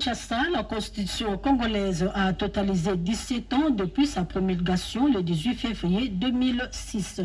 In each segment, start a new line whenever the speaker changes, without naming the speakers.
Kinshasa, la constitution congolaise a totalisé 17 ans depuis sa promulgation le 18 février 2006.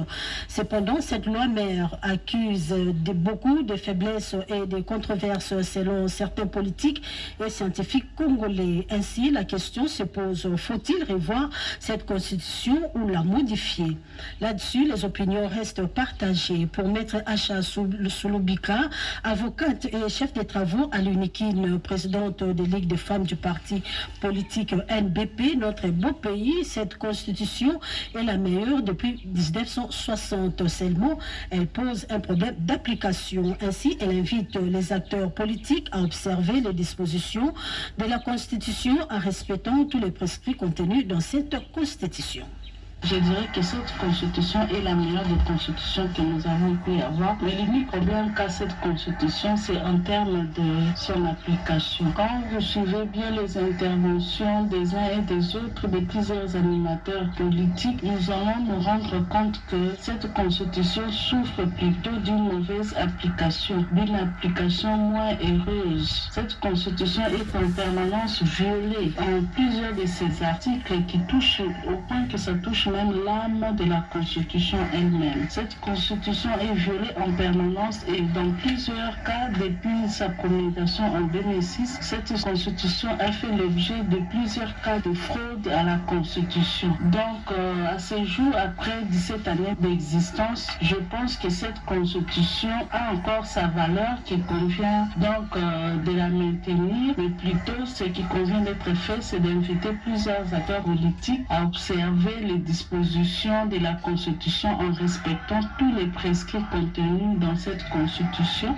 Cependant, cette loi mère accuse beaucoup de faiblesses et de controverses selon certains politiques et scientifiques congolais. Ainsi, la question se pose, faut-il revoir cette constitution ou la modifier? Là-dessus, les opinions restent partagées. Pour Maître Acha Soulubika, avocate et chef des travaux à l'UNIKIN, présidente de Ligue des femmes du parti politique NBP, notre beau pays, cette constitution est la meilleure depuis 1960. Seulement, elle pose un problème d'application. Ainsi, elle invite les acteurs politiques à observer les dispositions de la constitution en respectant tous les prescrits contenus dans cette constitution.
Je dirais que cette constitution est la meilleure des constitutions que nous avons pu avoir. Mais l'unique problème qu'a cette constitution, c'est en termes de son application. Quand vous suivez bien les interventions des uns et des autres, de plusieurs animateurs politiques, nous allons nous rendre compte que cette constitution souffre plutôt d'une mauvaise application, d'une application moins heureuse. Cette constitution est en permanence violée en plusieurs de ses articles qui touchent au point que ça touche même l'âme de la Constitution elle-même. Cette Constitution est violée en permanence et dans plusieurs cas, depuis sa promulgation en 2006, cette Constitution a fait l'objet de plusieurs cas de fraude à la Constitution. Donc, à ce jour, après 17 années d'existence, je pense que cette Constitution a encore sa valeur, qu'il convient donc de la maintenir, mais plutôt ce qui convient d'être fait, c'est d'inviter plusieurs acteurs politiques à observer les dispositions de la Constitution en respectant tous les prescrits contenus dans cette Constitution.